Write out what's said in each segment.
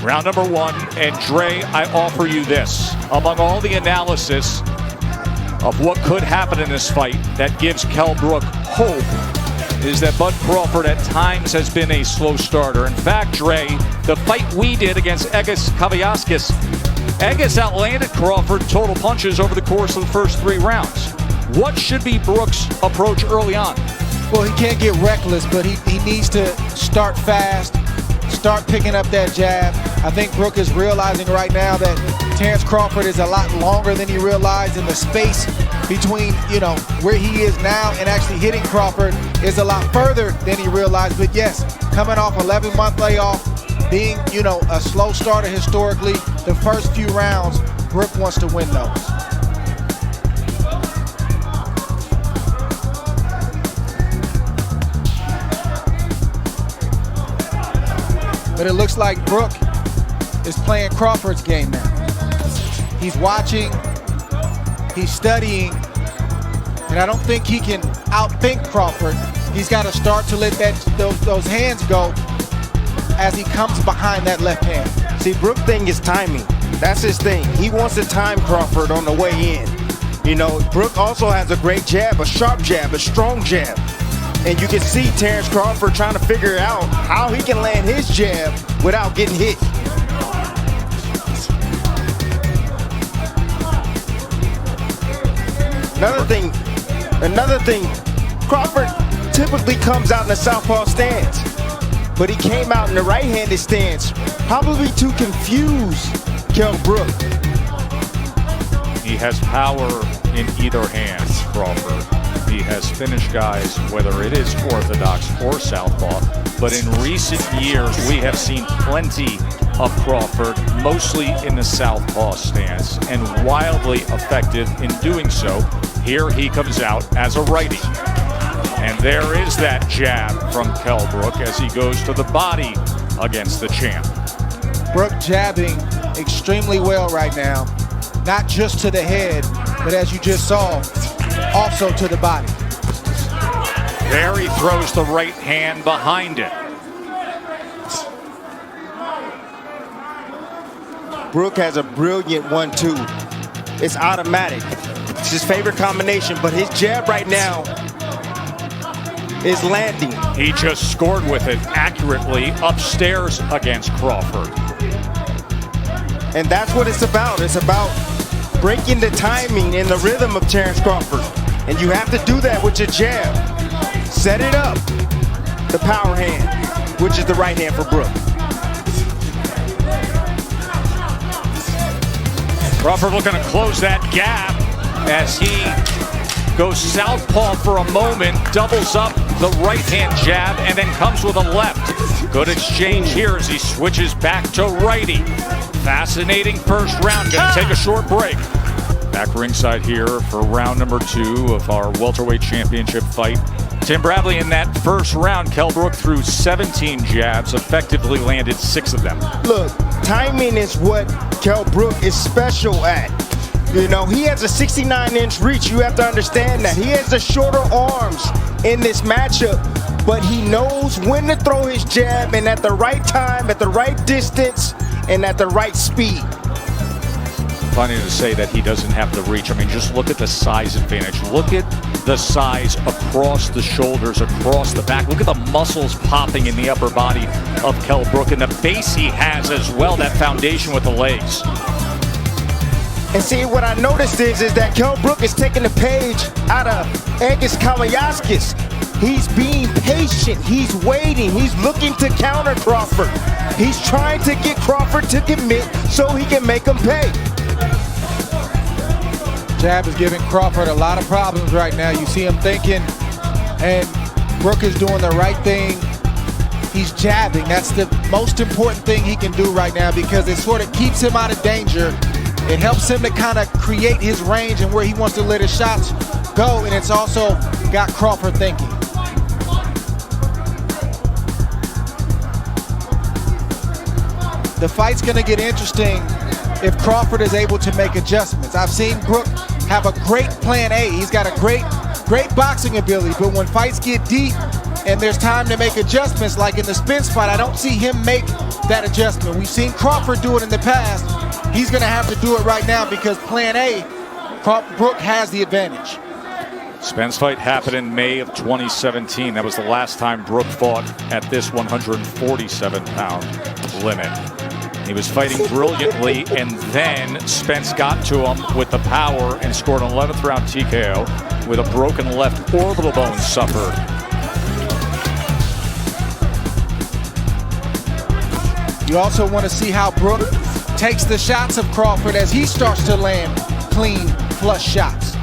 Round number one, and Dre, I offer you this. Among all the analysis of what could happen in this fight that gives Kell Brook hope is that Bud Crawford at times has been a slow starter. In fact, Dre, the fight we did against Egis Kaviaskis, Egis outlanded Crawford total punches over the course of the first 3 rounds. What should be Brook's approach early on? Well, he can't get reckless, but he needs to start fast, start picking up that jab. I think Brook is realizing right now that Terrence Crawford is a lot longer than he realized, and the space between, where he is now and actually hitting Crawford is a lot further than he realized. But yes, coming off 11-month layoff, being, a slow starter historically, the first few rounds, Brook wants to win those. But it looks like Brook is playing Crawford's game now. He's watching, he's studying, and I don't think he can outthink Crawford. He's got to start to let those hands go as he comes behind that left hand. See, Brook's thing is timing. That's his thing. He wants to time Crawford on the way in. Brook also has a great jab, a sharp jab, a strong jab. And you can see Terrence Crawford trying to figure out how he can land his jab without getting hit. Another thing, Crawford typically comes out in the southpaw stance, but he came out in the right-handed stance, probably to confuse Kell Brook. He has power in either hand, Crawford. He has finished guys, whether it is orthodox or southpaw. But in recent years, we have seen plenty of Crawford, mostly in the southpaw stance, and wildly effective in doing so. Here he comes out as a righty. And there is that jab from Kell Brook as he goes to the body against the champ. Brook jabbing extremely well right now, not just to the head, but as you just saw, also to the body. There he throws the right hand behind it. Brook has a brilliant 1-2. It's automatic. It's his favorite combination, but his jab right now is landing. He just scored with it accurately upstairs against Crawford. And that's what it's about. It's about breaking the timing and the rhythm of Terrence Crawford. And you have to do that with your jab. Set it up. The power hand, which is the right hand for Brook. Crawford looking to close that gap as he goes southpaw for a moment, doubles up the right hand jab, and then comes with a left. Good exchange here as he switches back to righty. Fascinating first round. Gonna take a short break. Back ringside here for round number 2 of our welterweight championship fight. Tim Bradley, in that first round, Kell Brook threw 17 jabs, effectively landed 6 of them. Look, timing is what Kell Brook is special at. He has a 69-inch reach. You have to understand that. He has the shorter arms in this matchup, but he knows when to throw his jab, and at the right time, at the right distance, and at the right speed. Funny to say that he doesn't have the reach. I mean, just look at the size advantage. Look at the size across the shoulders, across the back. Look at the muscles popping in the upper body of Kell Brook, and the base he has as well, that foundation with the legs. And see, what I noticed is that Kell Brook is taking the page out of Egis Kaviaskis. He's being patient. He's waiting. He's looking to counter Crawford. He's trying to get Crawford to commit so he can make him pay. Jab is giving Crawford a lot of problems right now. You see him thinking, and Brook is doing the right thing. He's jabbing. That's the most important thing he can do right now, because it sort of keeps him out of danger. It helps him to kind of create his range and where he wants to let his shots go, and it's also got Crawford thinking. The fight's going to get interesting if Crawford is able to make adjustments. I've seen Brook have a great plan A. He's got a great boxing ability, but when fights get deep, and there's time to make adjustments. Like in the Spence fight, I don't see him make that adjustment. We've seen Crawford do it in the past. He's going to have to do it right now because plan A, Brook has the advantage. Spence fight happened in May of 2017. That was the last time Brook fought at this 147-pound limit. He was fighting brilliantly, and then Spence got to him with the power and scored an 11th round TKO with a broken left orbital bone suffered. You also want to see how Brook takes the shots of Crawford as he starts to land clean, flush shots.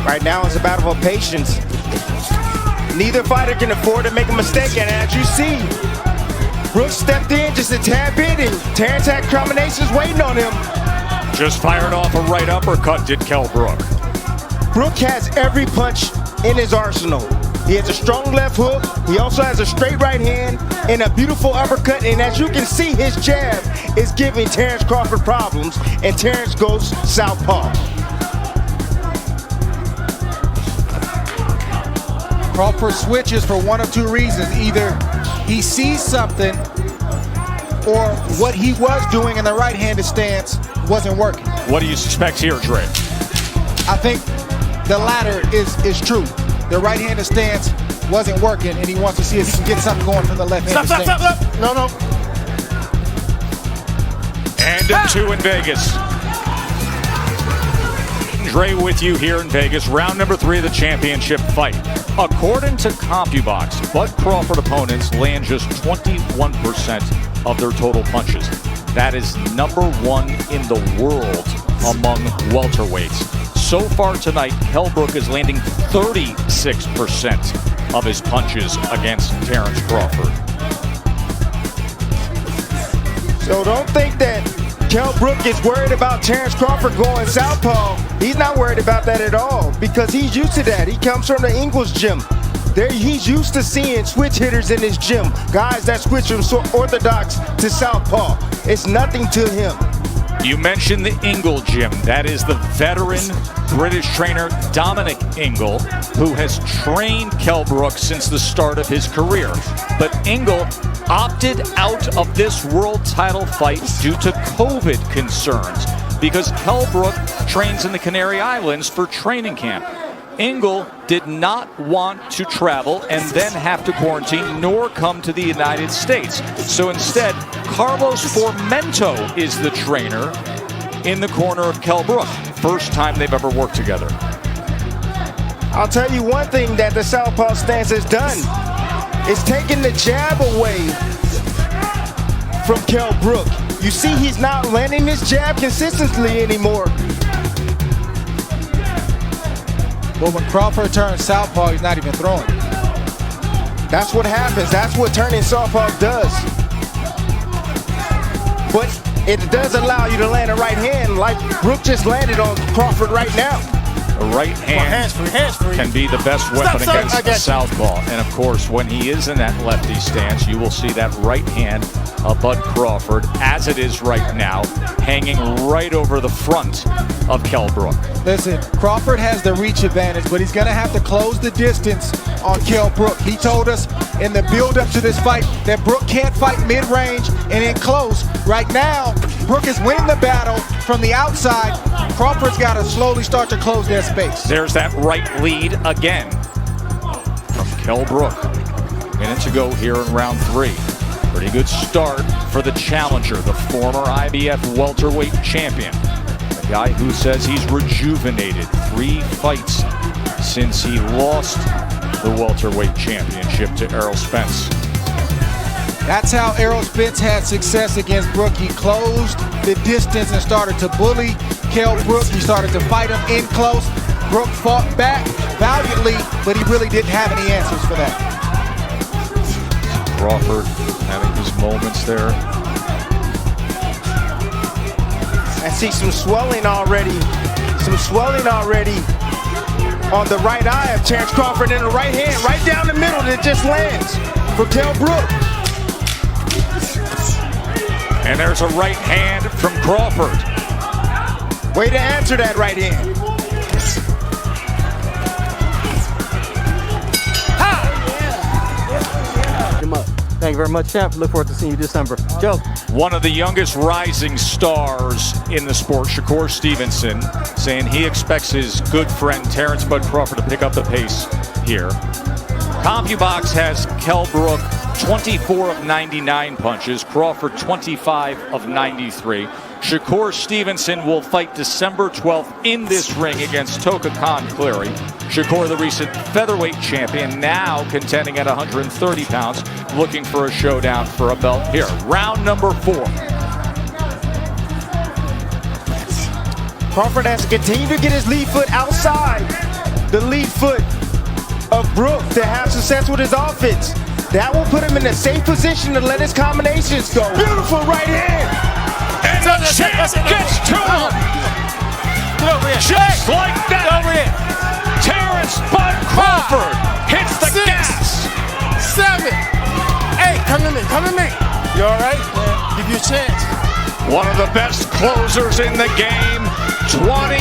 Right now it's a battle of patience. Neither fighter can afford to make a mistake, and as you see, Brook stepped in just a tad bit, and Terrence had combinations waiting on him. Just fired off a right uppercut, did Kell Brook. Brook has every punch in his arsenal. He has a strong left hook, he also has a straight right hand, and a beautiful uppercut, and as you can see, his jab is giving Terrence Crawford problems, and Terrence goes southpaw. Crawford switches for one of two reasons. Either he sees something or what he was doing in the right-handed stance wasn't working. What do you suspect here, Dre? I think the latter is true. The right-handed stance wasn't working, and he wants to see if he can get something going from the left-handed stance. Stop. No. And a 2 in Vegas. Dre with you here in Vegas. Round number 3 of the championship fight. According to CompuBox, Bud Crawford opponents land just 21% of their total punches. That is number 1 in the world among welterweights. So far tonight, Kell Brook is landing 36% of his punches against Terrence Crawford. So don't think that Kell Brook is worried about Terrence Crawford going southpaw. He's not worried about that at all because he's used to that. He comes from the English gym. He's used to seeing switch hitters in his gym, guys that switch from orthodox to southpaw. It's nothing to him. You mentioned the Ingle gym. That is the veteran British trainer Dominic Ingle, who has trained Kell Brook since the start of his career. But Ingle opted out of this world title fight due to COVID concerns because Kell Brook trains in the Canary Islands for training camp. Ingle did not want to travel and then have to quarantine nor come to the United States. So instead, Carlos Formento is the trainer in the corner of Kell Brook. First time they've ever worked together. I'll tell you one thing that the southpaw stance has done. It's taken the jab away from Kell Brook. You see he's not landing his jab consistently anymore. Well, when Crawford turns southpaw, he's not even throwing. That's what happens. That's what turning southpaw does. But it does allow you to land a right hand like Brook just landed on Crawford right now. A right hand can be the best weapon against the southpaw. And of course, when he is in that lefty stance, you will see that right hand of Bud Crawford, as it is right now, hanging right over the front of Kell Brook. Listen, Crawford has the reach advantage, but he's going to have to close the distance on Kell Brook. He told us in the build-up to this fight that Brook can't fight mid-range and in close. Right now, Brook is winning the battle from the outside. Crawford's got to slowly start to close their space. There's that right lead again from Kell Brook. Minute to go here in round 3. Pretty good start for the challenger, the former IBF welterweight champion. The guy who says he's rejuvenated. 3 fights since he lost the welterweight championship to Errol Spence. That's how Errol Spence had success against Brook. He closed the distance and started to bully Kell Brook. He started to fight him in close. Brook fought back valiantly, but he really didn't have any answers for that. Crawford having his moments there. I see some swelling already. On the right eye of Terrence Crawford, in the right hand, right down the middle, that just lands for Kell Brook. And there's a right hand from Crawford. Way to answer that right hand. Thank you very much, champ. Look forward to seeing you December. Joe. One of the youngest rising stars in the sport, Shakur Stevenson, saying he expects his good friend Terrence Crawford to pick up the pace here. CompuBox has Kell Brook 24 of 99 punches, Crawford 25 of 93. Shakur Stevenson will fight December 12th in this ring against Toka Khan Cleary. Shakur, the recent featherweight champion, now contending at 130 pounds, looking for a showdown for a belt here. Round number 4. Crawford has to continue to get his lead foot outside the lead foot of Brook to have success with his offense. That will put him in a safe position to let his combinations go. Beautiful right hand. And the champ gets to him. Just like that. Terrence Crawford hits the gas. 7. Hey, come to me. You all right? Yeah. Give you a chance. One of the best closers in the game. 27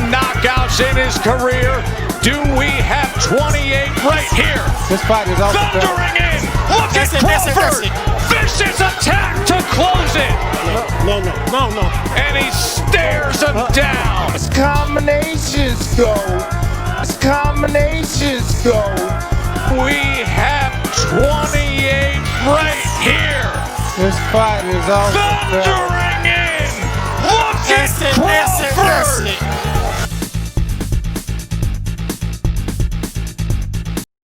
knockouts in his career. Do we have 28 right here? This fight is also thundering in. Look at Crawford. Vicious attack to close it. No. And he stares him down. His combinations go. We have 28 right here. This fight is also Thundering in. Look at Crawford.